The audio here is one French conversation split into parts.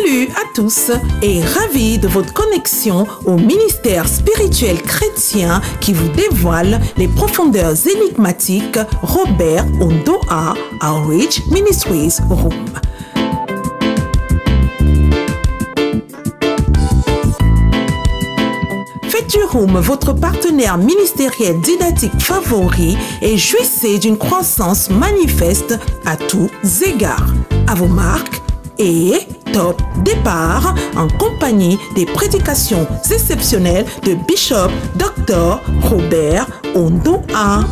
Salut à tous et ravi de votre connexion au ministère spirituel chrétien qui vous dévoile les profondeurs énigmatiques Robert Ondoa Outreach Ministries Room. Faites du Room votre partenaire ministériel didactique favori et jouissez d'une croissance manifeste à tous égards. À vos marques et top départ en compagnie des prédications exceptionnelles de Bishop Dr. Robert Ondoa.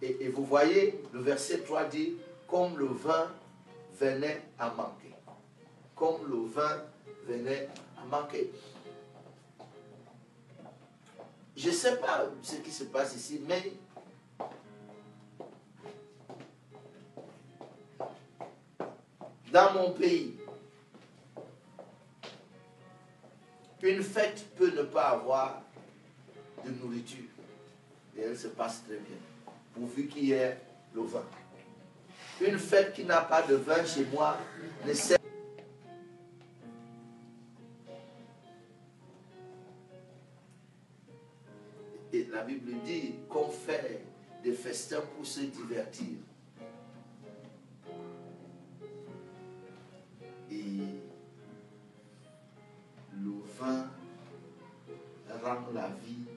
Et vous voyez, le verset 3 dit, comme le vin venait à manquer. Comme le vin venait à manquer. Je ne sais pas ce qui se passe ici, mais dans mon pays, une fête peut ne pas avoir de nourriture. Et elle se passe très bien, pourvu qu'il y ait le vin. Une fête qui n'a pas de vin chez moi ne sert. Et la Bible dit qu'on fait des festins pour se divertir. Et le vin rend la vie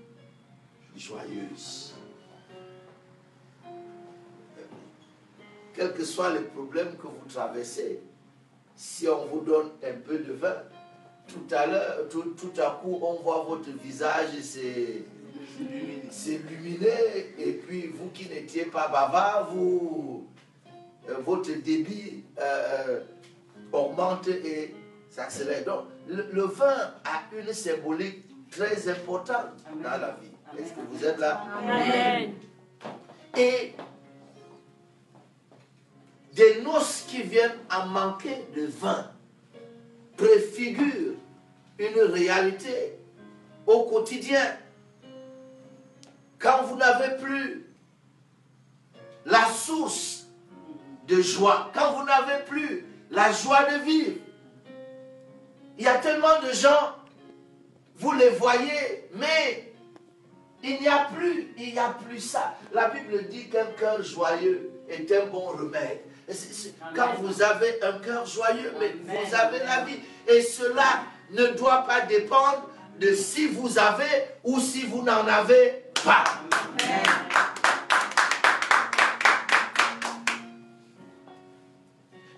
joyeuse. Quels que soient les problèmes que vous traversez, si on vous donne un peu de vin, tout à coup, on voit votre visage s'illuminer, et puis vous qui n'étiez pas bavard, votre débit augmente et s'accélère. Donc, le vin a une symbolique très importante dans la vie. Est-ce que vous êtes là? Amen. Et des noces qui viennent à manquer de vin préfigurent une réalité au quotidien. Quand vous n'avez plus la source de joie, quand vous n'avez plus la joie de vivre, il y a tellement de gens, vous les voyez, mais il n'y a plus ça. La Bible dit qu'un cœur joyeux est un bon remède. Quand vous avez un cœur joyeux, mais vous avez la vie. Et cela ne doit pas dépendre de si vous avez ou si vous n'en avez pas.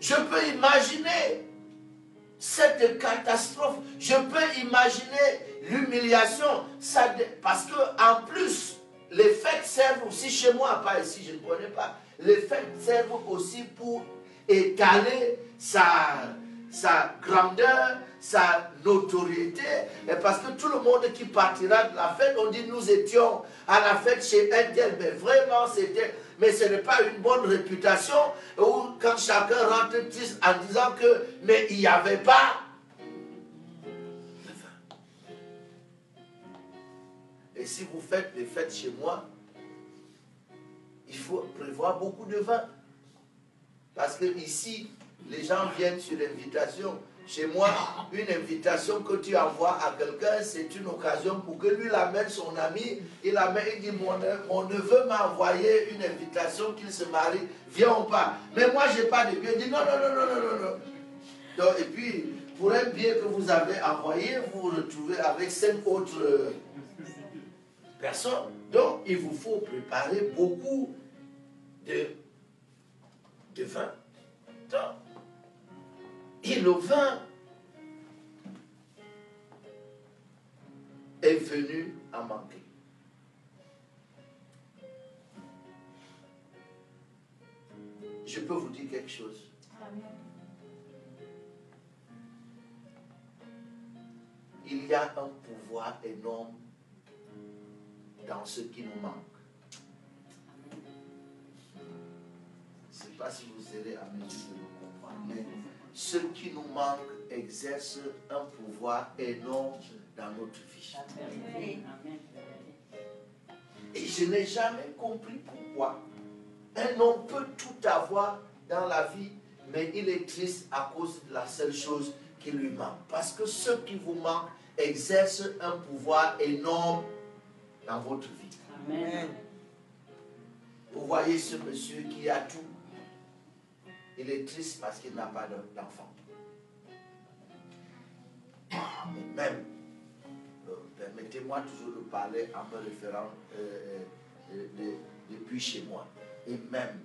Je peux imaginer cette catastrophe. Je peux imaginer l'humiliation. Parce que en plus, les fêtes servent aussi chez moi, pas ici, je ne connais pas. Les fêtes servent aussi pour étaler sa grandeur, sa notoriété. Et parce que tout le monde qui partira de la fête, on dit nous étions à la fête chez un tel, mais vraiment c'était... Mais ce n'est pas une bonne réputation où quand chacun rentre triste en disant que mais il n'y avait pas. Et si vous faites les fêtes chez moi, il faut prévoir beaucoup de vin. Parce que ici, les gens viennent sur invitation. Chez moi, une invitation que tu envoies à quelqu'un, c'est une occasion pour que lui l'amène son ami. Il dit, mon neveu m'a envoyé une invitation qu'il se marie. Viens ou pas? Mais moi, je n'ai pas de billet. Il dit, non. Donc, et puis, pour un billet que vous avez envoyé, vous vous retrouvez avec 5 autres personnes. Donc, il vous faut préparer beaucoup de vin. Donc, et le vin est venu à manquer. je peux vous dire quelque chose. Il y a un pouvoir énorme dans ce qui nous manque. Je ne sais pas si vous serez à mesure de me comprendre, mais ce qui nous manque exerce un pouvoir énorme dans notre vie. Et je n'ai jamais compris pourquoi un homme peut tout avoir dans la vie, mais il est triste à cause de la seule chose qui lui manque. Parce que ce qui vous manque exerce un pouvoir énorme dans votre vie. Amen. Vous voyez ce monsieur qui a tout. Il est triste parce qu'il n'a pas d'enfant. Et même, permettez-moi toujours de parler en me référant depuis chez moi. Et même,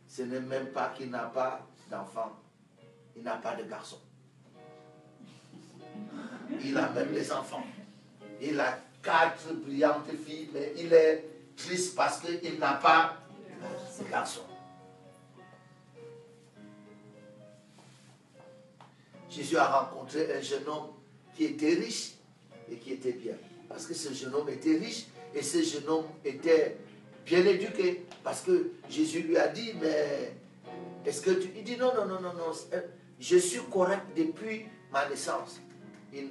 ce n'est même pas qu'il n'a pas d'enfant, il n'a pas de garçon. Il a même des enfants. Il a 4 brillantes filles, mais il est triste parce qu'il n'a pas de garçon. Jésus a rencontré un jeune homme qui était riche et qui était bien. Parce que ce jeune homme était riche et ce jeune homme était bien éduqué. Parce que Jésus lui a dit, mais est-ce que tu... Il dit, non, je suis correct depuis ma naissance.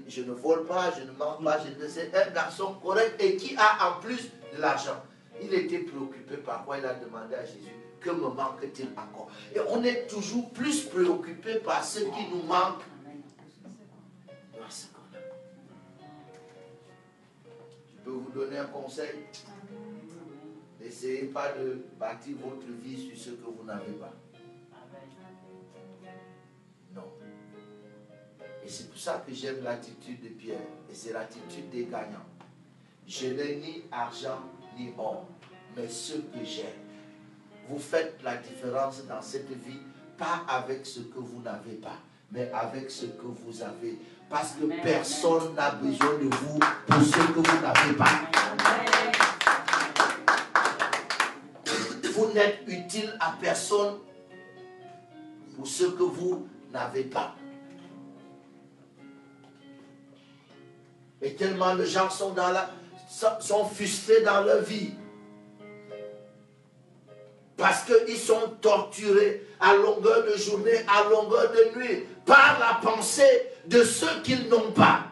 Je ne vole pas, je ne mens pas, c'est un garçon correct et qui a en plus de l'argent. Il était préoccupé par quoi il a demandé à Jésus, que me manque-t-il encore? Et on est toujours plus préoccupé par ce qui nous manque. Je peux vous donner un conseil. N'essayez pas de bâtir votre vie sur ce que vous n'avez pas. Non. Et c'est pour ça que j'aime l'attitude de Pierre. Et c'est l'attitude des gagnants. Je n'ai ni argent ni or, mais ce que j'ai. Vous faites la différence dans cette vie, pas avec ce que vous n'avez pas, mais avec ce que vous avez. Parce que personne n'a besoin de vous pour ce que vous n'avez pas. Vous n'êtes utile à personne pour ce que vous n'avez pas. Et tellement de gens sont frustrés dans leur vie. Parce qu'ils sont torturés à longueur de journée, à longueur de nuit, par la pensée de ceux qu'ils n'ont pas.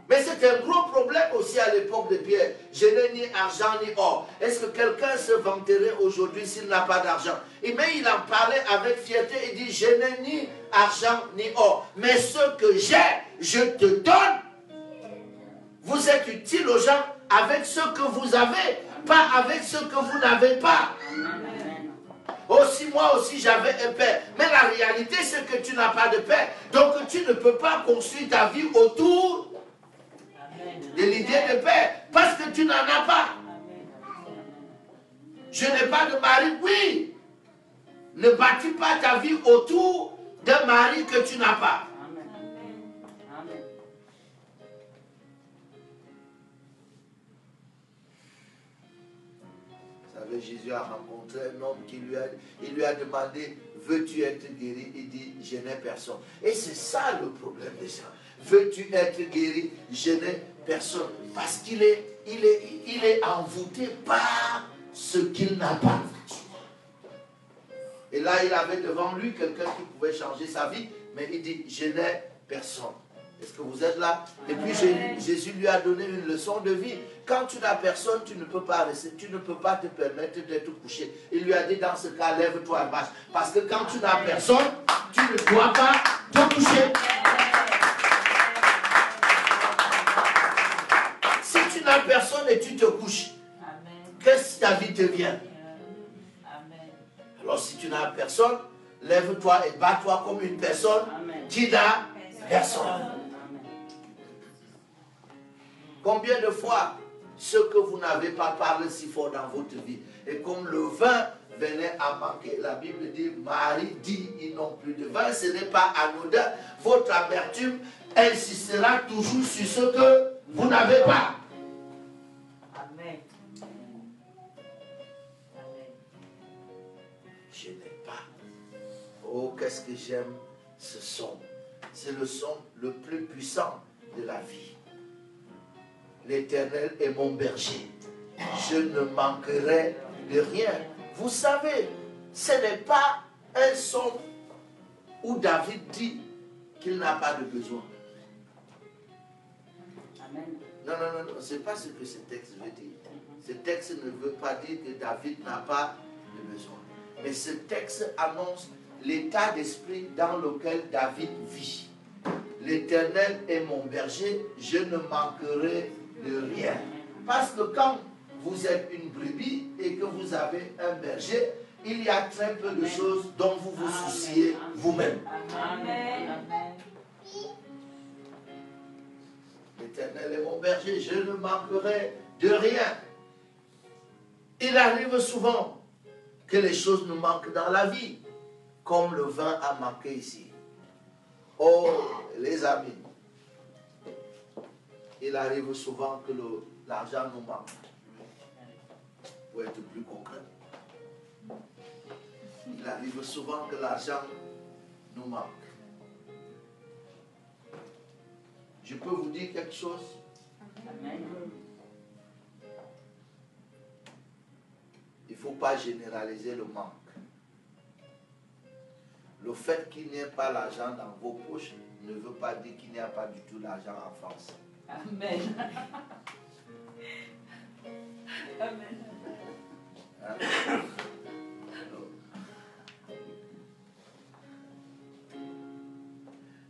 Mais c'est un gros problème aussi à l'époque de Pierre. Je n'ai ni argent ni or. Est-ce que quelqu'un se vanterait aujourd'hui s'il n'a pas d'argent? Mais il en parlait avec fierté. Il dit, je n'ai ni argent ni or. Mais ce que j'ai, je te donne. Vous êtes utile aux gens avec ce que vous avez, pas avec ce que vous n'avez pas. Aussi, moi aussi, j'avais un père. Mais la réalité, c'est que tu n'as pas de père. Donc, tu ne peux pas construire ta vie autour de l'idée de père. Parce que tu n'en as pas. Je n'ai pas de mari. Oui. Ne bâtis pas ta vie autour d'un mari que tu n'as pas. Jésus a rencontré un homme qui lui a demandé, veux-tu être guéri? Il dit, je n'ai personne. Et c'est ça le problème des gens. Veux-tu être guéri? Je n'ai personne. Parce qu'il est envoûté par ce qu'il n'a pas. Et là, il avait devant lui quelqu'un qui pouvait changer sa vie, mais il dit, je n'ai personne. Est-ce que vous êtes là? Et puis Jésus lui a donné une leçon de vie. Quand tu n'as personne, tu ne peux pas rester, tu ne peux pas te permettre d'être couché. Il lui a dit, dans ce cas, lève-toi et marche. Parce que quand tu n'as personne, tu ne dois pas te coucher. Si tu n'as personne et tu te couches, qu'est-ce que ta vie devient? Alors si tu n'as personne, lève-toi et bats-toi comme une personne qui n'a personne. Combien de fois ce que vous n'avez pas parlé si fort dans votre vie, et comme le vin venait à manquer, la Bible dit, Marie dit, ils n'ont plus de vin, ce n'est pas anodin, votre amertume insistera toujours sur ce que vous n'avez pas. Amen. Oh, qu'est-ce que j'aime ce son. C'est le son le plus puissant de la vie. L'Éternel est mon berger. Je ne manquerai de rien. Vous savez, ce n'est pas un son où David dit qu'il n'a pas de besoin. Amen. Non, ce n'est pas ce que ce texte veut dire. Ce texte ne veut pas dire que David n'a pas de besoin. Mais ce texte annonce l'état d'esprit dans lequel David vit. L'Éternel est mon berger, je ne manquerai de rien. Parce que quand vous êtes une brebis et que vous avez un berger, il y a très peu de choses dont vous vous souciez vous-même. Amen. L'Éternel est mon berger, je ne manquerai de rien. Il arrive souvent que les choses nous manquent dans la vie, comme le vin a manqué ici. Oh, les amis, il arrive souvent que l'argent nous manque. Pour être plus concret. Il arrive souvent que l'argent nous manque. Je peux vous dire quelque chose? Amen. Il ne faut pas généraliser le manque. Le fait qu'il n'y ait pas l'argent dans vos poches ne veut pas dire qu'il n'y a pas du tout l'argent en France. Amen. Amen. Hein?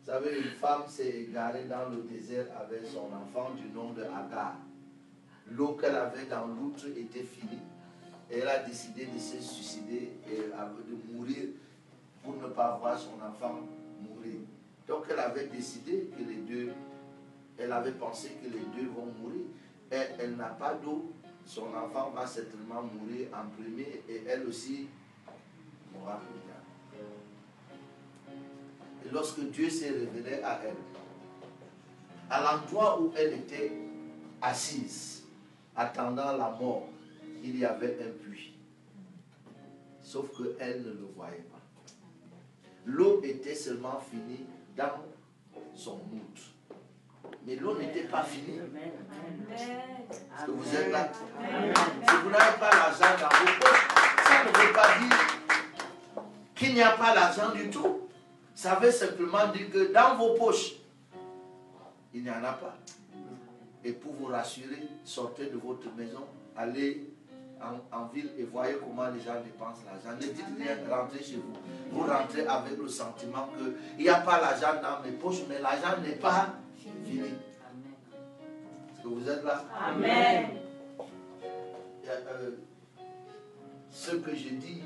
Vous savez, une femme s'est égarée dans le désert avec son enfant du nom de Agar. L'eau qu'elle avait dans l'outre était finie. Et elle a décidé de se suicider et de mourir pour ne pas voir son enfant mourir. Donc elle avait décidé que les deux, elle avait pensé que les deux vont mourir. Et elle n'a pas d'eau, son enfant va certainement mourir en premier et elle aussi mourra plus tard. Et lorsque Dieu s'est révélé à elle, à l'endroit où elle était assise, attendant la mort, il y avait un puits. Sauf qu'elle ne le voyait pas. L'eau était seulement finie dans son outre. Mais l'eau n'était pas finie. Est-ce que vous êtes là? Si vous n'avez pas l'argent dans vos poches, ça ne veut pas dire qu'il n'y a pas l'argent du tout. Ça veut simplement dire que dans vos poches, il n'y en a pas. Et pour vous rassurer, sortez de votre maison, allez en ville et voyez comment les gens dépensent l'argent. Ne dites rien, rentrez chez vous. Vous rentrez avec le sentiment qu'il n'y a pas l'argent dans mes poches, mais l'argent n'est pas fini. Est-ce que vous êtes là? Amen. Ce que je dis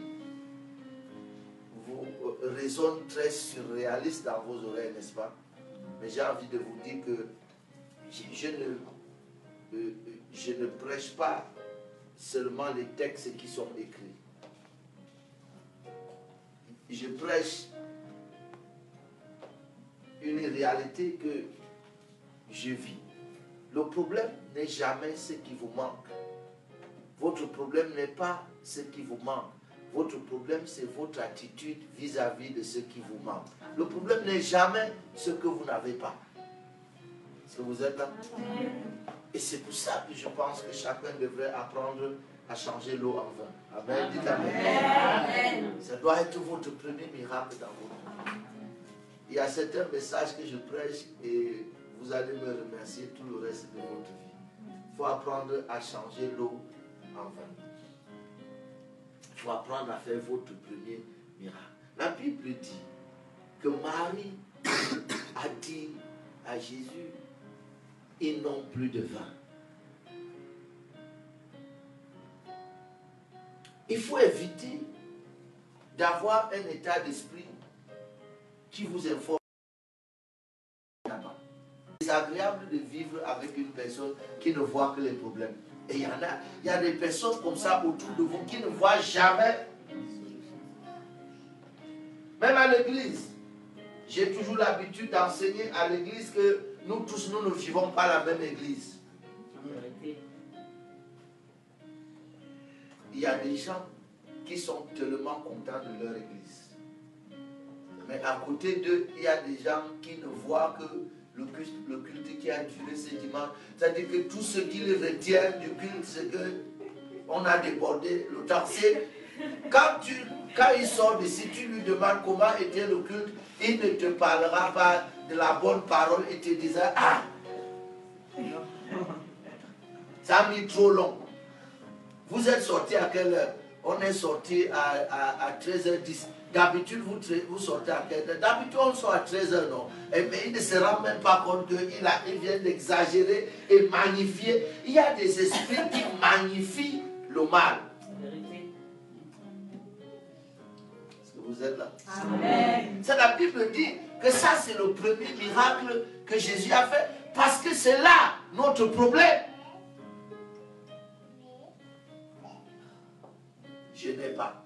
vous résonne très surréaliste dans vos oreilles, n'est-ce pas? Mais j'ai envie de vous dire que je ne prêche pas seulement les textes qui sont écrits. Je prêche une réalité que je vis. Le problème n'est jamais ce qui vous manque. Votre problème n'est pas ce qui vous manque. Votre problème, c'est votre attitude vis-à-vis de ce qui vous manque. Le problème n'est jamais ce que vous n'avez pas. Est-ce que vous êtes là? Et c'est pour ça que je pense que chacun devrait apprendre à changer l'eau en vin. Amen. Dites Amen. Amen. Ça doit être votre premier miracle dans votre vie. Il y a certains messages que je prêche et vous allez me remercier tout le reste de votre vie. Il faut apprendre à changer l'eau en vin. Il faut apprendre à faire votre premier miracle. La Bible dit que Marie a dit à Jésus, ils n'ont plus de vin. Il faut éviter d'avoir un état d'esprit qui vous informe. C'est agréable de vivre avec une personne qui ne voit que les problèmes. Et il y a des personnes comme ça autour de vous qui ne voient jamais. Même à l'église. J'ai toujours l'habitude d'enseigner à l'église que nous tous, nous ne vivons pas la même église. Il y a des gens qui sont tellement contents de leur église. Mais à côté d'eux, il y a des gens qui ne voient que le culte qui a duré ce dimanche. C'est-à-dire que tout ce qu'ils retiennent du culte, c'est qu'on a débordé le temps. Quand il sort d'ici, tu lui demandes comment était le culte, il ne te parlera pas de la bonne parole et te dira, ah, ça a mis trop long. Vous êtes sorti à quelle heure? On est sorti à 13h10. D'habitude, vous sortez à quelle heure? D'habitude, on sort à 13h, non? Mais il ne se rend même pas compte qu'il vient d'exagérer et magnifier. Il y a des esprits qui magnifient le mal. Est-ce que vous êtes là? Amen. Ça, la Bible dit que ça, c'est le premier miracle que Jésus a fait. Parce que c'est là notre problème. Je n'ai pas.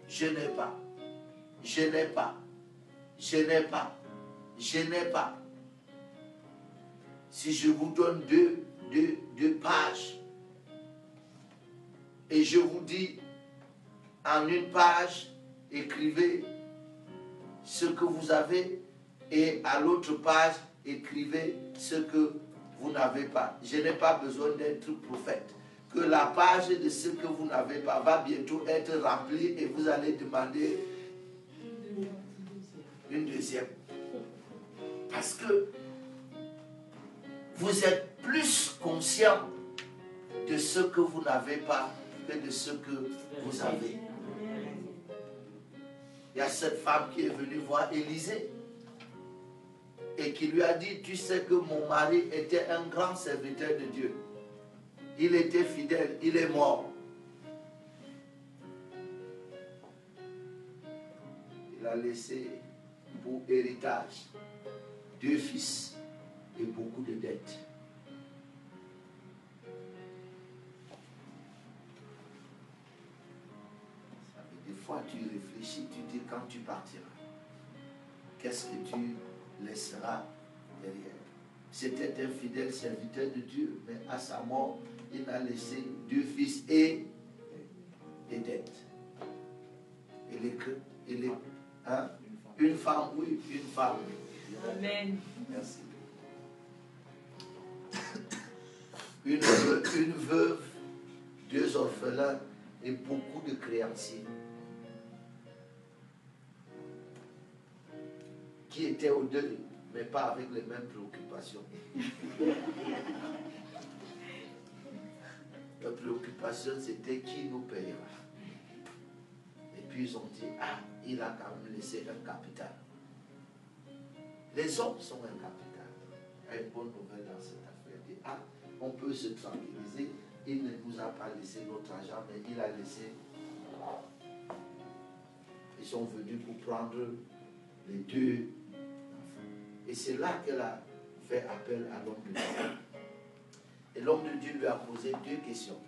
Je n'ai pas. Je n'ai pas. Je n'ai pas. Je n'ai pas. Si je vous donne deux pages et je vous dis en une page, écrivez ce que vous avez et à l'autre page, écrivez ce que vous n'avez pas. Je n'ai pas besoin d'être prophète. Que la page de ce que vous n'avez pas va bientôt être remplie et vous allez demander une deuxième. Parce que vous êtes plus conscient de ce que vous n'avez pas que de ce que vous avez. Il y a cette femme qui est venue voir Élisée et qui lui a dit, tu sais que mon mari était un grand serviteur de Dieu. Il était fidèle, il est mort. Il a laissé pour héritage 2 fils et beaucoup de dettes. Des fois, tu réfléchis, tu dis quand tu partiras, qu'est-ce que tu laisseras derrière? C'était un fidèle serviteur de Dieu, mais à sa mort, il a laissé 2 fils et des dettes. Une femme, oui, une femme. Amen. Merci. Une veuve, 2 orphelins et beaucoup de créanciers qui étaient au deuil, mais pas avec les mêmes préoccupations. La préoccupation, c'était qui nous payera. Et puis ils ont dit, ah, il a quand même laissé un capital. Les hommes sont un capital. Il y a une bonne nouvelle dans cette affaire. Il dit, ah, on peut se tranquilliser. Il ne nous a pas laissé notre argent, mais il a laissé. Ils sont venus pour prendre les 2 enfants. Et c'est là qu'elle a fait appel à l'homme de Dieu. Et l'homme de Dieu lui a posé 2 questions.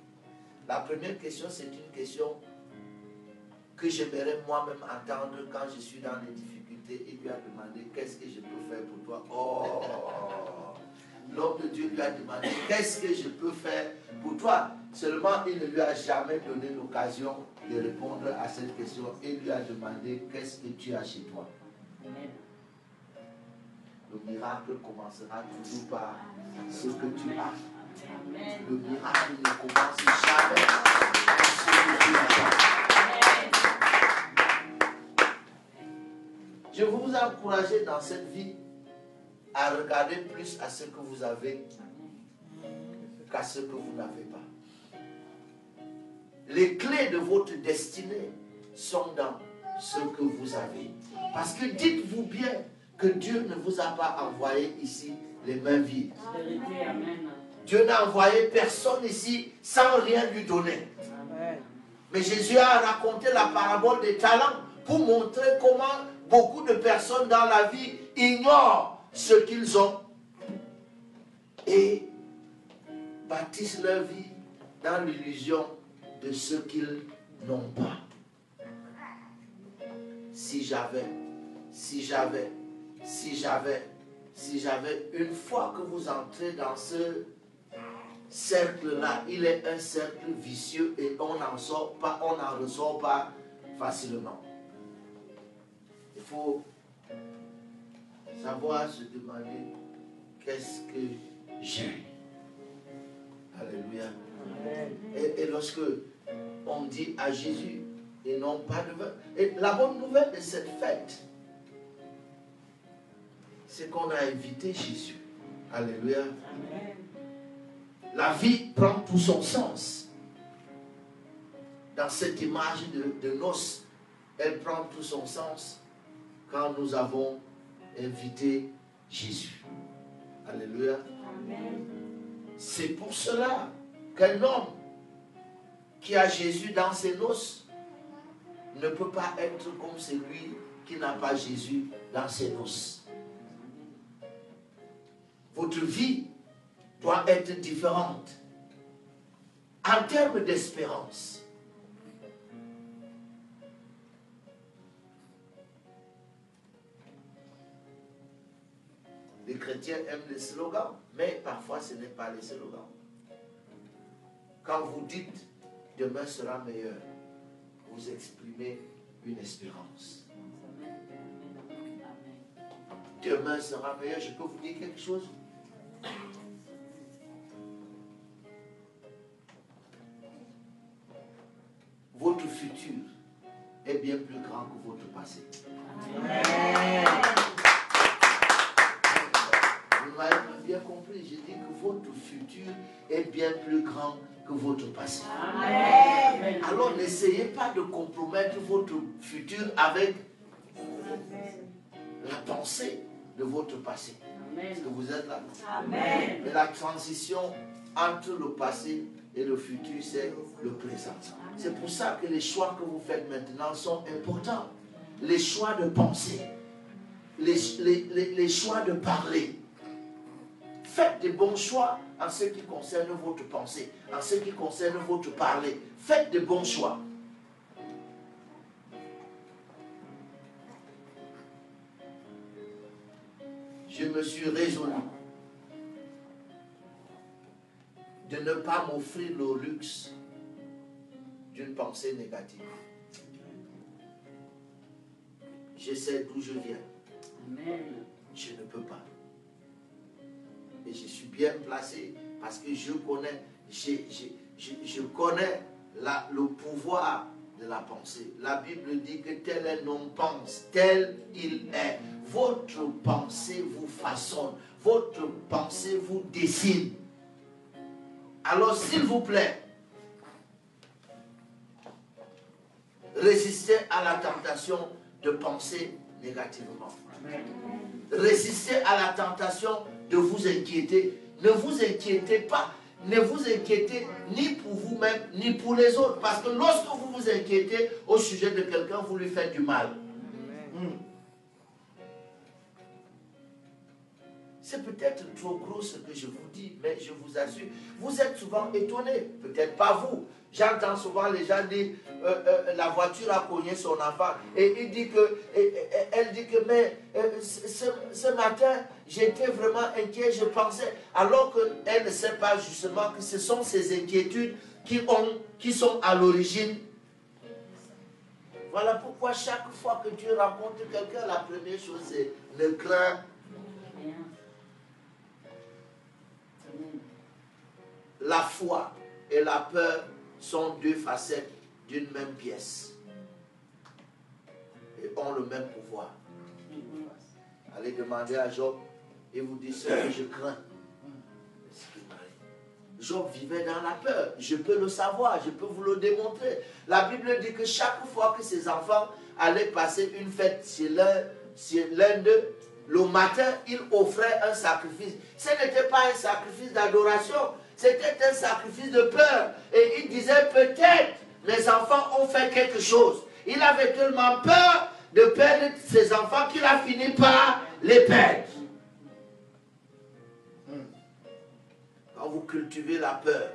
La première question, c'est une question que j'aimerais moi-même entendre quand je suis dans les difficultés. Il lui a demandé, qu'est-ce que je peux faire pour toi? Oh! L'homme de Dieu lui a demandé, qu'est-ce que je peux faire pour toi? Seulement, il ne lui a jamais donné l'occasion de répondre à cette question. Il lui a demandé, qu'est-ce que tu as chez toi? Le miracle commencera toujours par ce que tu as. Le miracle ne commence jamais par ce que tu as. Je veux vous encourager dans cette vie à regarder plus à ce que vous avez qu'à ce que vous n'avez pas. Les clés de votre destinée sont dans ce que vous avez. Parce que dites-vous bien que Dieu ne vous a pas envoyé ici les mains vides. Dieu n'a envoyé personne ici sans rien lui donner. Mais Jésus a raconté la parabole des talents pour montrer comment beaucoup de personnes dans la vie ignorent ce qu'ils ont et bâtissent leur vie dans l'illusion de ce qu'ils n'ont pas. Si j'avais, une fois que vous entrez dans ce cercle-là, il est un cercle vicieux et on n'en ressort pas facilement. Et faut savoir se demander qu'est-ce que j'ai. Alléluia. Et lorsque on dit à Jésus, et non pas de vin. Et la bonne nouvelle de cette fête, c'est qu'on a invité Jésus. Alléluia. Amen. La vie prend tout son sens. Dans cette image de noces, elle prend tout son sens quand nous avons invité Jésus. Alléluia. Amen. C'est pour cela qu'un homme qui a Jésus dans ses noces ne peut pas être comme celui qui n'a pas Jésus dans ses noces. Votre vie doit être différente en termes d'espérance. Les chrétiens aiment les slogans, mais parfois ce n'est pas les slogans. Quand vous dites « demain sera meilleur », vous exprimez une espérance. Demain sera meilleur. Je peux vous dire quelque chose? Votre futur est bien plus grand que votre passé. Amen. Vous m'avez bien compris. J'ai dit que votre futur est bien plus grand que votre passé. Amen. Alors n'essayez pas de compromettre votre futur avec la pensée de votre passé. Est-ce que vous êtes là? Amen. Mais la transition entre le passé et le futur, c'est le présent. C'est pour ça que les choix que vous faites maintenant sont importants. Les choix de penser, les choix de parler. Faites des bons choix en ce qui concerne votre pensée, en ce qui concerne votre parler. Faites des bons choix. Je me suis résolu de ne pas m'offrir le luxe d'une pensée négative. Je sais d'où je viens. Amen. Je ne peux pas. Et je suis bien placé parce que je connais, je connais le pouvoir de la pensée. La Bible dit que tel un homme pense, tel il est. Votre pensée vous façonne, votre pensée vous dessine. Alors s'il vous plaît, résistez à la tentation de penser négativement. Résistez à la tentation de vous inquiéter. Ne vous inquiétez pas. Ne vous inquiétez ni pour vous-même, ni pour les autres. Parce que lorsque vous vous inquiétez au sujet de quelqu'un, vous lui faites du mal. C'est peut-être trop gros ce que je vous dis, mais je vous assure, vous êtes souvent étonnés. Peut-être pas vous. J'entends souvent les gens dire la voiture a cogné son enfant et elle dit que mais ce matin j'étais vraiment inquiet, je pensais, alors qu'elle ne sait pas justement que ce sont ces inquiétudes qui sont à l'origine. Voilà pourquoi chaque fois que Dieu rencontre quelqu'un, la première chose c'est ne crains rien. La foi et la peur sont deux facettes d'une même pièce et ont le même pouvoir. Allez demander à Job, il vous dit ce que je crains. Job vivait dans la peur, je peux le savoir, je peux vous le démontrer. La Bible dit que chaque fois que ses enfants allaient passer une fête chez l'un d'eux, le matin, il offrait un sacrifice. Ce n'était pas un sacrifice d'adoration, c'était un sacrifice de peur. Et il disait peut-être mes enfants ont fait quelque chose. Il avait tellement peur de perdre ses enfants qu'il a fini par les perdre. Quand vous cultivez la peur,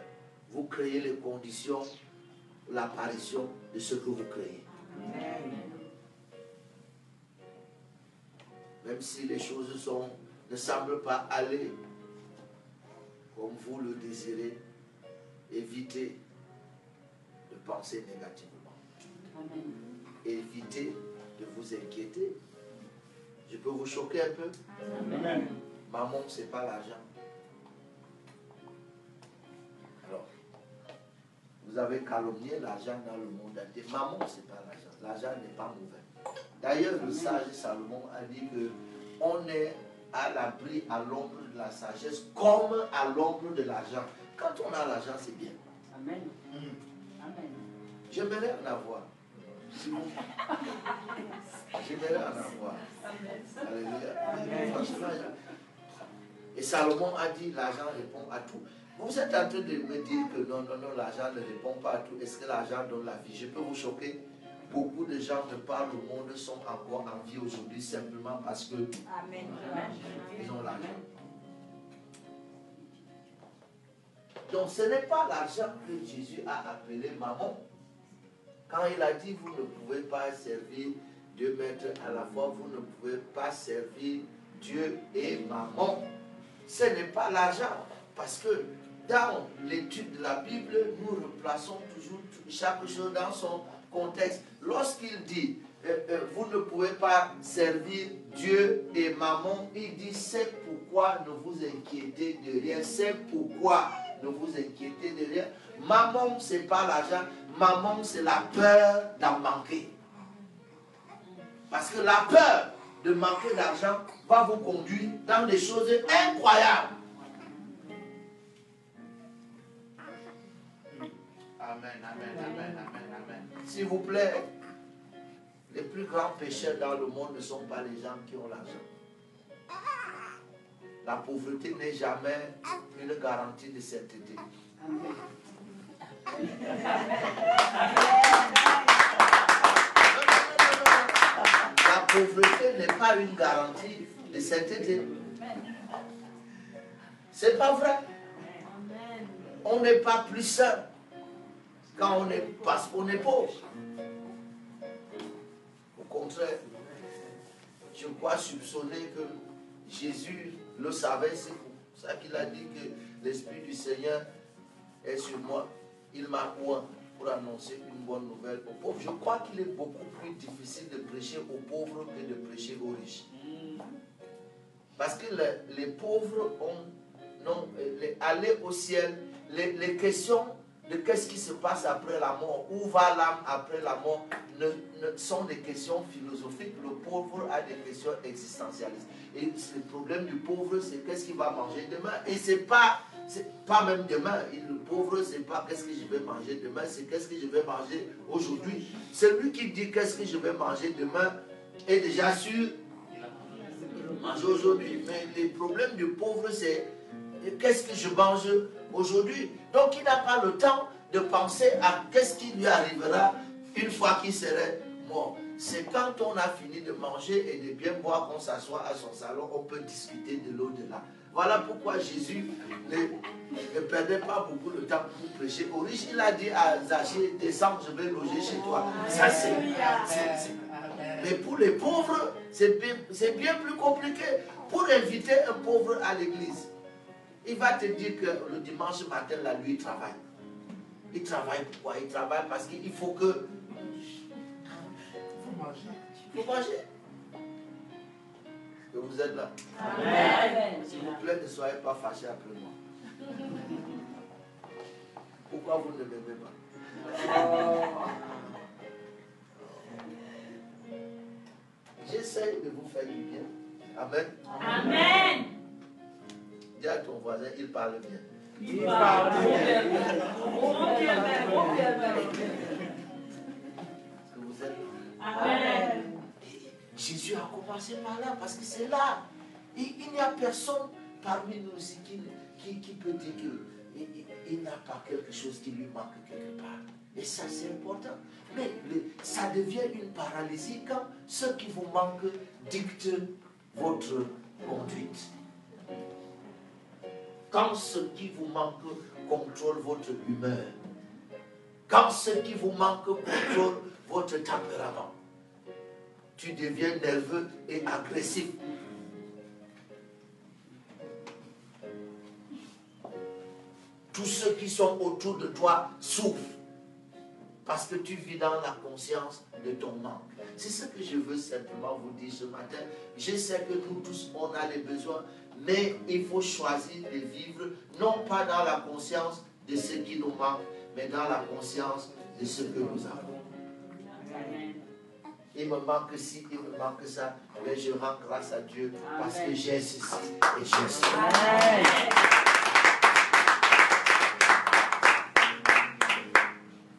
vous créez les conditions pour l'apparition de ce que vous créez. Même si les choses ne semblent pas aller comme vous le désirez, évitez de penser négativement. Évitez de vous inquiéter Je peux vous choquer un peu? Amen. Maman, ce n'est pas l'argent. Alors, vous avez calomnié l'argent dans le monde entier. Maman, ce n'est pas l'argent. L'argent n'est pas mauvais. D'ailleurs, le sage Salomon a dit que on est à l'abri à l'ombre de la sagesse comme à l'ombre de l'argent. Quand on a l'argent, c'est bien. Amen. Amen. J'aimerais en avoir. J'aimerais en avoir. Alléluia. Franchement, et Salomon a dit l'argent répond à tout. Vous êtes en train de me dire que non, l'argent ne répond pas à tout. Est-ce que l'argent donne la vie? Je peux vous choquer. Beaucoup de gens de par le monde sont encore en vie aujourd'hui simplement parce que ils ont l'argent. Donc ce n'est pas l'argent que Jésus a appelé maman. Quand il a dit vous ne pouvez pas servir deux maîtres à la fois, vous ne pouvez pas servir Dieu et maman. Ce n'est pas l'argent. Parce que dans l'étude de la Bible, nous replaçons toujours chaque chose dans son contexte. Lorsqu'il dit vous ne pouvez pas servir Dieu et maman, il dit c'est pourquoi ne vous inquiétez de rien. C'est pourquoi ne vous inquiétez de rien. Maman, ce n'est pas l'argent. Maman, c'est la peur d'en manquer. Parce que la peur de manquer d'argent va vous conduire dans des choses incroyables. Amen, amen, amen, amen, amen. S'il vous plaît, les plus grands pécheurs dans le monde ne sont pas les gens qui ont l'argent. La pauvreté n'est jamais une garantie de sainteté. Amen. La pauvreté n'est pas une garantie de sainteté. C'est pas vrai. On n'est pas plus saint quand on est, parce qu'on est pauvre. Au contraire, je crois soupçonner que Jésus le savait, c'est pour ça qu'il a dit que l'Esprit du Seigneur est sur moi. Il m'a oint pour annoncer une bonne nouvelle aux pauvres. Je crois qu'il est beaucoup plus difficile de prêcher aux pauvres que de prêcher aux riches. Parce que les pauvres aller au ciel, les questions de qu'est-ce qui se passe après la mort, où va l'âme après la mort, sont des questions philosophiques. Le pauvre a des questions existentialistes. Et le problème du pauvre, c'est qu'est-ce qu'il va manger demain. Et c'est pas même demain. Le pauvre, c'est pas qu'est-ce que je vais manger demain, c'est qu'est-ce que je vais manger aujourd'hui. Celui qui dit qu'est-ce que je vais manger demain est déjà sûr manger aujourd'hui. Mais le problème du pauvre, c'est qu'est-ce que je mange aujourd'hui. Donc il n'a pas le temps de penser à qu'est-ce qui lui arrivera une fois qu'il serait mort. C'est quand on a fini de manger et de bien boire qu'on s'assoit à son salon, on peut discuter de l'au-delà. Voilà pourquoi Jésus ne perdait pas beaucoup de temps pour prêcher aux riches. Il a dit à Zachée, descends, je vais loger chez toi. Ça c'est. Mais pour les pauvres, c'est bien plus compliqué. Pour inviter un pauvre à l'église, il va te dire que le dimanche matin, là, lui, il travaille. Il travaille pourquoi? Il travaille parce qu'il faut que... Il faut manger. Que vous êtes là. Amen. S'il vous plaît, ne soyez pas fâchés après moi. Pourquoi vous ne m'aimez pas? J'essaie de vous faire du bien. Amen. Amen. Dis à ton voisin, il parle bien. Il parle bien. Est-ce que vous êtes là? Amen. Jésus a commencé par là, parce que c'est là. Il n'y a personne parmi nous ici qui peut dire qu'il n'a pas quelque chose qui lui manque quelque part. Et ça, c'est important. Mais ça devient une paralysie quand ce qui vous manque dicte votre conduite. Quand ce qui vous manque contrôle votre humeur. Quand ce qui vous manque contrôle votre tempérament. Tu deviens nerveux et agressif. Tous ceux qui sont autour de toi souffrent. Parce que tu vis dans la conscience de ton manque. C'est ce que je veux simplement vous dire ce matin. Je sais que nous tous, on a les besoins, mais il faut choisir de vivre, non pas dans la conscience de ce qui nous manque, mais dans la conscience de ce que nous avons. Il me manque ci, il me manque ça, mais je rends grâce à Dieu parce que j'ai ceci et j'ai cela.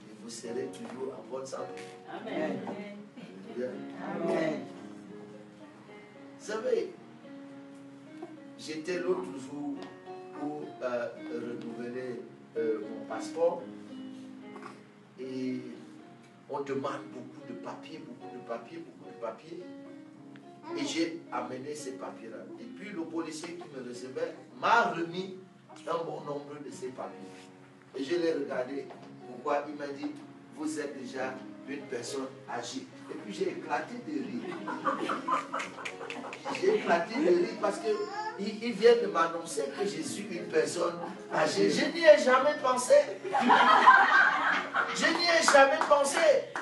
Et vous serez toujours en bonne santé. Amen. Amen. Vous savez, j'étais l'autre jour pour renouveler mon passeport et on demande beaucoup de papiers. Et j'ai amené ces papiers-là. Et puis le policier qui me recevait m'a remis un bon nombre de ces papiers. Et je l'ai regardé. Pourquoi? Il m'a dit, vous êtes déjà une personne âgée. Et puis j'ai éclaté de rire. J'ai éclaté de rire parce qu'il vient de m'annoncer que je suis une personne âgée. Je n'y ai jamais pensé. Je n'y ai jamais pensé.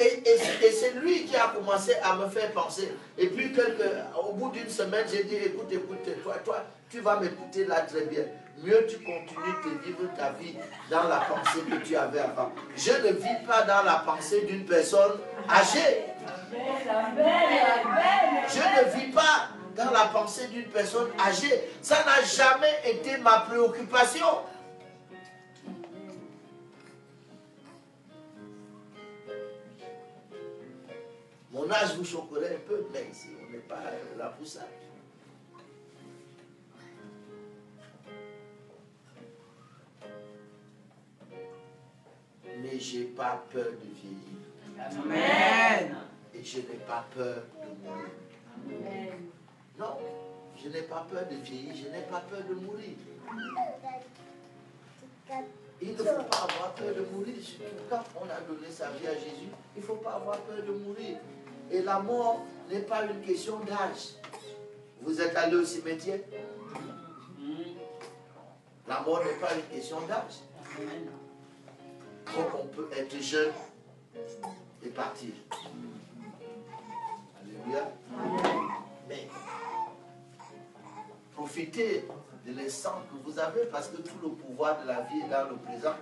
Et c'est lui qui a commencé à me faire penser. Et puis au bout d'une semaine, j'ai dit, écoute, toi, tu vas m'écouter là très bien. Mieux tu continues de vivre ta vie dans la pensée que tu avais avant. Je ne vis pas dans la pensée d'une personne âgée. Je ne vis pas dans la pensée d'une personne âgée. Ça n'a jamais été ma préoccupation. Mon âge vous choquerait un peu, mais ici, on n'est pas là pour ça. Mais je n'ai pas peur de vieillir. Amen. Et je n'ai pas peur de mourir. Amen. Non, je n'ai pas peur de vieillir, je n'ai pas peur de mourir. Il ne faut pas avoir peur de mourir. Surtout quand on a donné sa vie à Jésus, il ne faut pas avoir peur de mourir. Et la mort n'est pas une question d'âge. Vous êtes allé au cimetière? La mort n'est pas une question d'âge. Donc on peut être jeune et partir. Alléluia. Mais profitez de l'instant que vous avez parce que tout le pouvoir de la vie est dans le présent.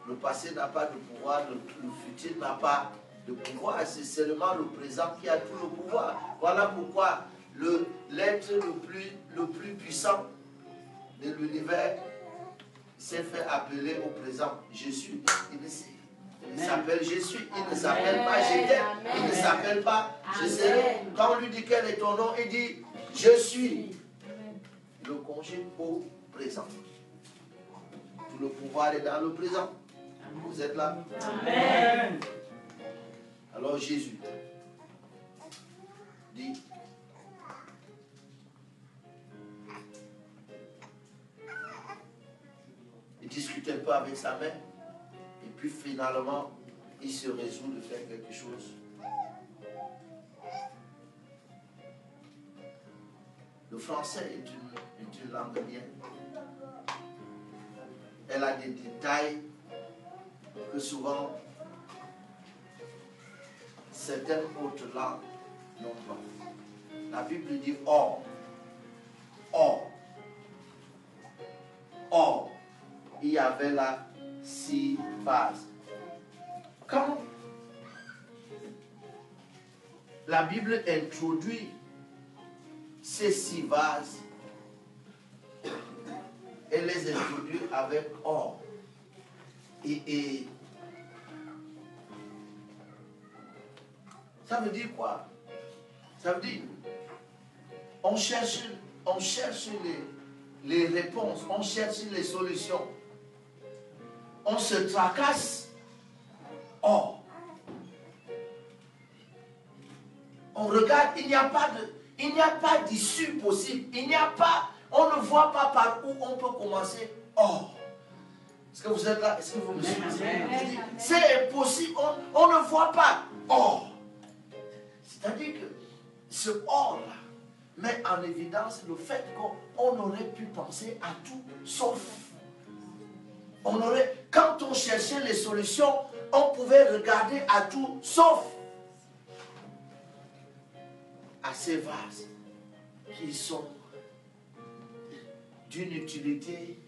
Le passé n'a pas de pouvoir, le futur n'a pas de pouvoir. C'est seulement le présent qui a tout le pouvoir. Voilà pourquoi l'être le plus puissant de l'univers s'est fait appeler au présent. Je suis. Il s'appelle je suis. Il ne s'appelle pas j'étais. Il ne s'appelle pas je serai. Quand on lui dit quel est ton nom, il dit je suis. Le conjugue au présent. Tout le pouvoir est dans le présent. Vous êtes là? Amen. Alors Jésus dit, il discute un peu avec sa mère et puis finalement il se résout de faire quelque chose. Le français est une langue bien. Elle a des détails que souvent certaines autres langues n'ont pas. La Bible dit or. Or. Or. Il y avait là 6 vases. Quand la Bible introduit ces 6 vases, elle les introduit avec or. Et ça veut dire quoi? Ça veut dire on cherche les réponses, on cherche les solutions. On se tracasse. Or, on regarde, il n'y a pas d'issue possible. On ne voit pas par où on peut commencer. Or, est-ce que vous êtes là? Est-ce que vous me suivez? C'est impossible. On ne voit pas. Or, c'est-à-dire que ce or-là met en évidence le fait qu'on aurait pu penser à tout sauf. Quand on cherchait les solutions, on pouvait regarder à tout, sauf à ces vases qui sont d'une utilité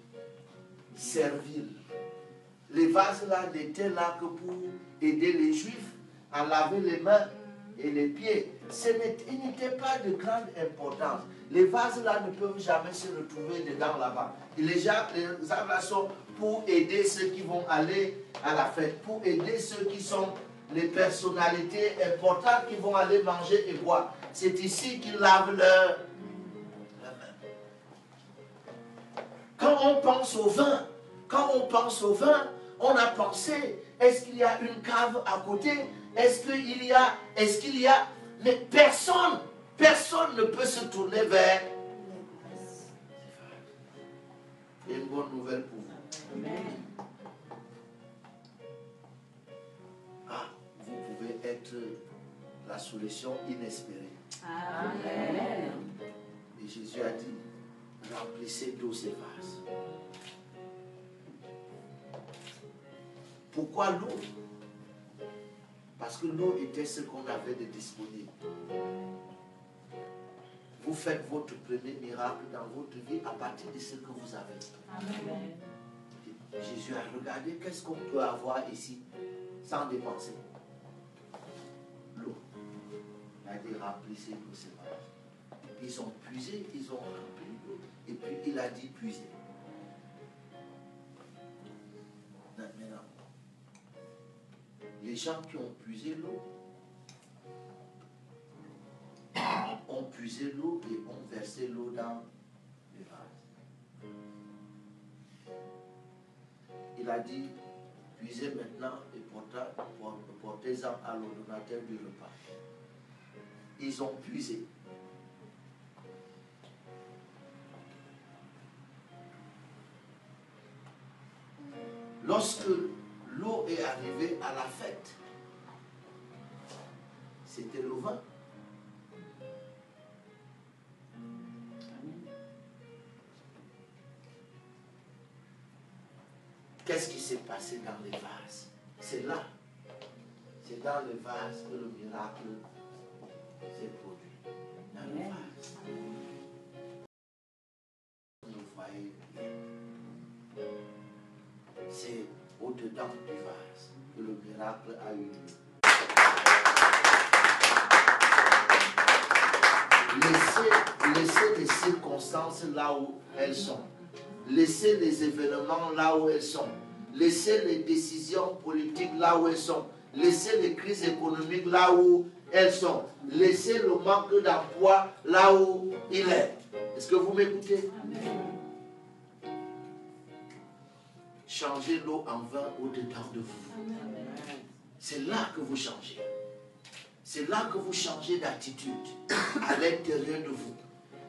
servile. Les vases là n'étaient là que pour aider les Juifs à laver les mains et les pieds. Il n'était pas de grande importance. Les vases là ne peuvent jamais se retrouver dedans là-bas. Les vases là sont pour aider ceux qui vont aller à la fête, pour aider ceux qui sont les personnalités importantes qui vont aller manger et boire. C'est ici qu'ils lavent leurs mains. Quand on pense au vin, on a pensé, est-ce qu'il y a une cave à côté? Est-ce qu'il y a, mais personne ne peut se tourner vers. Il y a une bonne nouvelle pour vous. Amen. Ah, vous pouvez être la solution inespérée. Amen. Et Jésus a dit, remplissez d'eau ces vases. Pourquoi l'eau? Parce que l'eau était ce qu'on avait de disponible. Vous faites votre premier miracle dans votre vie à partir de ce que vous avez. Amen. Jésus a regardé qu'est-ce qu'on peut avoir ici sans dépenser. L'eau. Il a dit remplissez l'eau ces vases. Ils ont puisé, ils ont rempli l'eau. Et puis il a dit puisez. Maintenant, les gens qui ont puisé l'eau ont puisé l'eau et ont versé l'eau dans les vases. Il a dit, puisez maintenant et portez-en à l'ordonnateur du repas. Ils ont puisé. Lorsque l'eau est arrivée à la fête, c'était le vin. Qu'est-ce qui s'est passé dans les vases? C'est là. C'est dans les vases que le miracle s'est produit. Dans les vases. Vous voyez, c'est au-dedans du vase que le miracle a eu lieu. Laissez les circonstances là où elles sont. Laissez les événements là où elles sont. Laissez les décisions politiques là où elles sont. Laissez les crises économiques là où elles sont. Laissez le manque d'emploi là où il est. Est-ce que vous m'écoutez? Changez l'eau en vin au-dedans de vous. C'est là que vous changez. C'est là que vous changez d'attitude à l'intérieur de vous.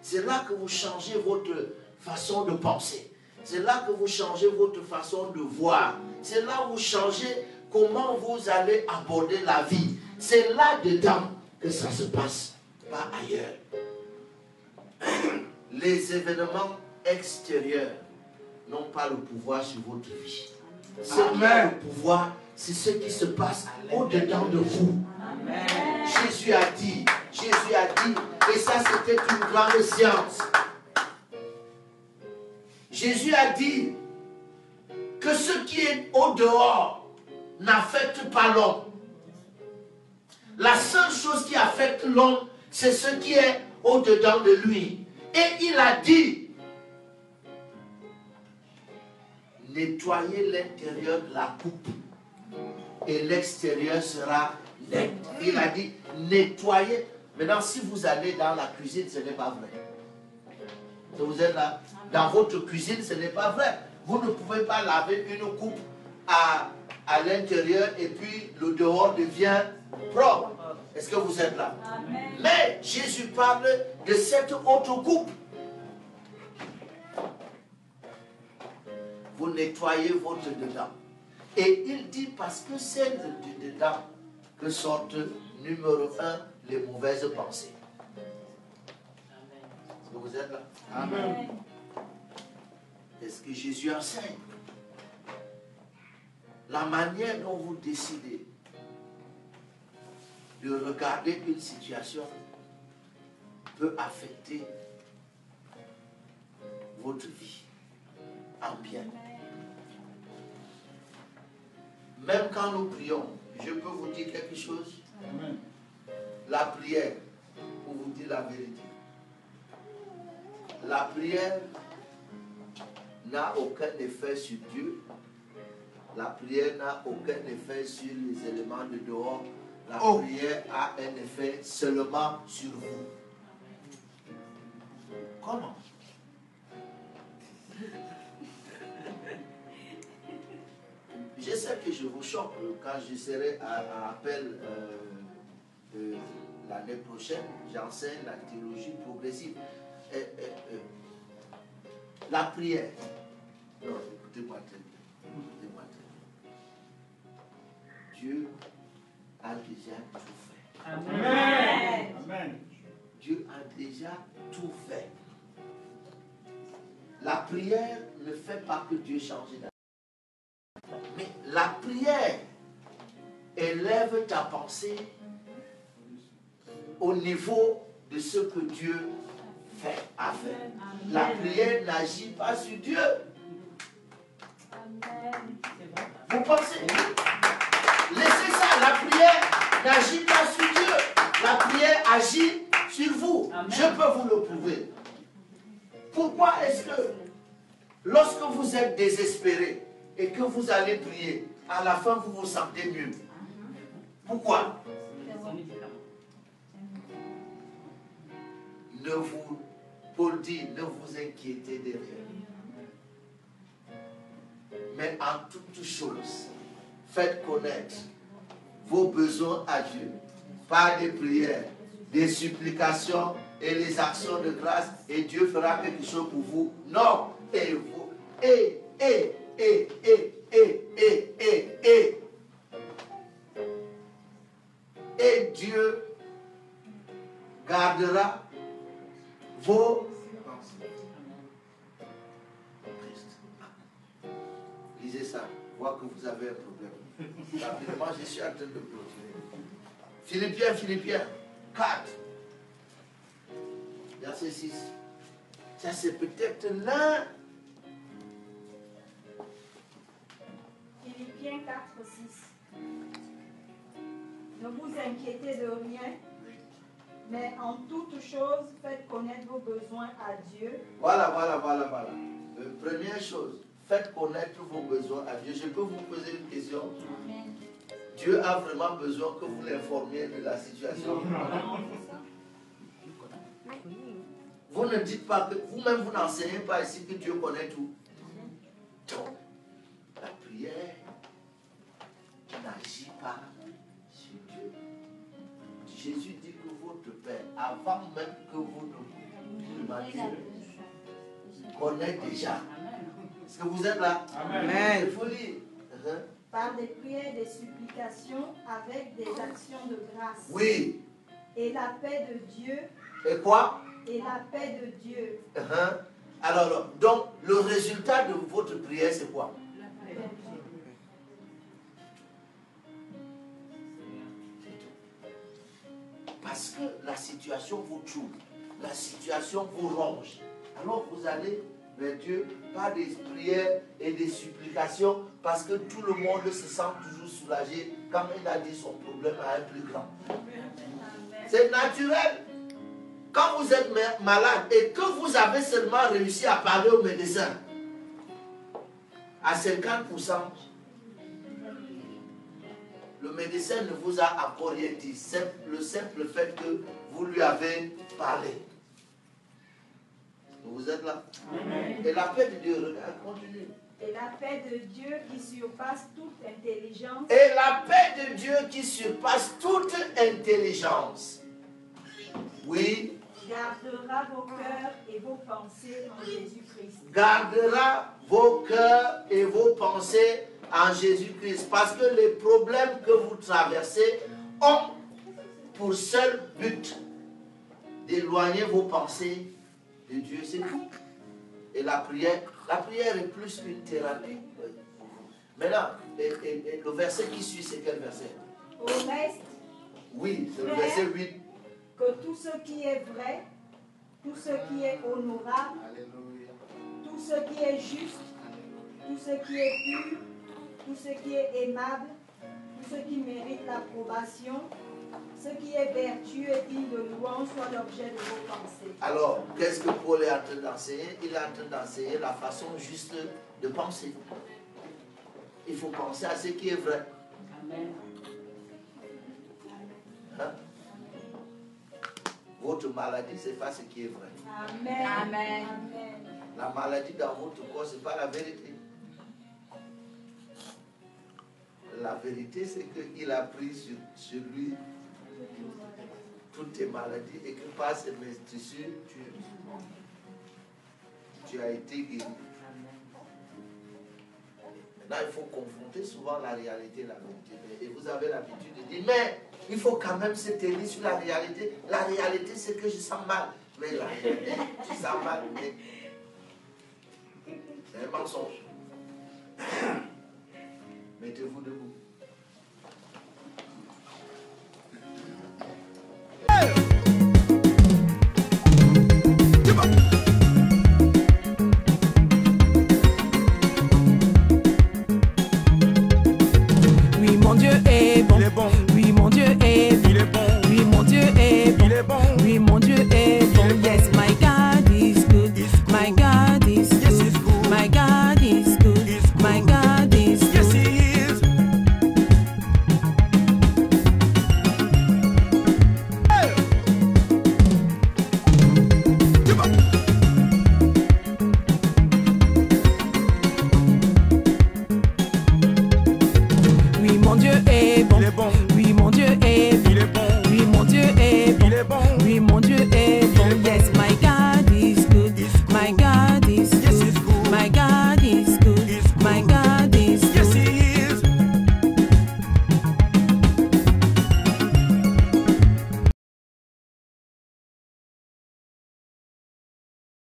C'est là que vous changez votre façon de penser. C'est là que vous changez votre façon de voir. C'est là où vous changez comment vous allez aborder la vie. C'est là-dedans que ça se passe, pas ailleurs. Les événements extérieurs n'ont pas le pouvoir sur votre vie. Ce qui a le pouvoir, c'est ce qui se passe au-dedans de vous. Amen. Jésus a dit, et ça c'était une grande science. Jésus a dit que ce qui est au dehors n'affecte pas l'homme. La seule chose qui affecte l'homme, c'est ce qui est au-dedans de lui. Et il a dit, nettoyez l'intérieur de la coupe et l'extérieur sera net. Il a dit, nettoyez. Maintenant, si vous allez dans la cuisine, ce n'est pas vrai. Vous êtes là, dans votre cuisine, ce n'est pas vrai. Vous ne pouvez pas laver une coupe à l'intérieur et puis le dehors devient propre. Est-ce que vous êtes là? Amen. Mais Jésus parle de cette autre coupe. Vous nettoyez votre dedans. Et il dit parce que c'est de dedans que sortent, numéro 1, les mauvaises pensées. Est-ce que vous êtes là? Amen. Est-ce que Jésus enseigne? la manière dont vous décidez de regarder une situation peut affecter votre vie en bien. Même quand nous prions, je peux vous dire quelque chose. Amen. La prière, pour vous dire la vérité, la prière n'a aucun effet sur Dieu. La prière n'a aucun effet sur les éléments de dehors. La prière a un effet seulement sur vous. Comment? Je sais que je vous choque quand je serai à appel l'année prochaine. J'enseigne la théologie progressive. La prière. Non, écoutez-moi très bien. Écoutez-moi très bien. Dieu a déjà tout fait. Amen. Amen. Dieu a déjà tout fait. La prière ne fait pas que Dieu change d'avis. Mais la prière élève ta pensée au niveau de ce que Dieu a fait. La prière n'agit pas sur Dieu. Vous pensez? Laissez ça. La prière n'agit pas sur Dieu. La prière agit sur vous. Je peux vous le prouver. Pourquoi est-ce que lorsque vous êtes désespéré et que vous allez prier, à la fin vous vous sentez mieux? Pourquoi? Paul dit, ne vous inquiétez de rien. Mais en toutes choses, faites connaître vos besoins à Dieu par des prières, des supplications et les actions de grâce, et Dieu fera quelque chose pour vous. Non, et vous, et Dieu gardera vos lisez ça, voir que vous avez un problème. Rapidement, je suis en train de clôturer. Philippiens 4, verset 6. Ça, c'est peut-être l'un. Philippiens 4, 6. Ne vous inquiétez de rien, mais en toute chose, faites connaître vos besoins à Dieu. Voilà. Première chose, faites connaître vos besoins à Dieu. Je peux vous poser une question? Amen. Dieu a vraiment besoin que vous l'informiez de la situation. Vous ne dites pas que vous-même vous n'enseignez pas ici que Dieu connaît tout. Donc, la prière n'agit pas sur Dieu. Jésus dit que votre Père, avant même que vous ne demandiez, connaît déjà. Est-ce que vous êtes là? Amen. Il faut lire. Par des prières et des supplications avec des actions de grâce. Oui. Et la paix de Dieu. Et quoi? Et la paix de Dieu. Alors, donc, le résultat de votre prière, c'est quoi? La paix de Dieu. Parce que la situation vous trouble, la situation vous ronge. Alors vous allez vers Dieu par des prières et des supplications, parce que tout le monde se sent toujours soulagé quand il a dit son problème à un plus grand. C'est naturel. Quand vous êtes malade et que vous avez seulement réussi à parler au médecin, à 50%, le médecin ne vous a encore rien dit. Le simple fait que vous lui avez parlé. Vous êtes là? Amen. Et la paix de Dieu, regarde, continue. Et la paix de Dieu qui surpasse toute intelligence. Et la paix de Dieu qui surpasse toute intelligence. Oui. Gardera vos cœurs et vos pensées en Jésus-Christ. Gardera vos cœurs et vos pensées en Jésus-Christ. Parce que les problèmes que vous traversez ont pour seul but d'éloigner vos pensées de Dieu. C'est tout. Et la prière est plus une thérapie. Maintenant, et le verset qui suit, c'est quel verset? Au reste, Oui, c'est le verset 8. que tout ce qui est vrai, tout ce qui est honorable, tout ce qui est juste, tout ce qui est pur, tout ce qui est aimable, tout ce qui mérite l'approbation, ce qui est vertueux et digne de louange soit l'objet de vos pensées. Alors, qu'est-ce que Paul est en train d'enseigner? Il est en train d'enseigner la façon juste de penser. Il faut penser à ce qui est vrai. Amen. Hein? Votre maladie, ce n'est pas ce qui est vrai. Amen. Amen. La maladie dans votre corps, ce n'est pas la vérité. La vérité, c'est qu'il a pris sur lui toutes tes maladies et que par ces meurtrissures, tu as été guéri. Maintenant, il faut confronter souvent la réalité et la vérité. Et vous avez l'habitude de dire, mais il faut quand même se tenir sur la réalité. La réalité, c'est que je sens mal. Mais la réalité, tu sens mal. Mais c'est un mensonge. Mettez-vous debout. Oui, mon Dieu est bon. Il est bon. Oui, mon Dieu est bon. Il est bon. Oui, mon Dieu est bon. Il est bon. Oui, mon Dieu est bon. Yes, my God is good. He's good. My God is Yes, good. he's good. My God is good. He's good. My God is good. Yes, he is. Hey. Come on. Oui, mon Dieu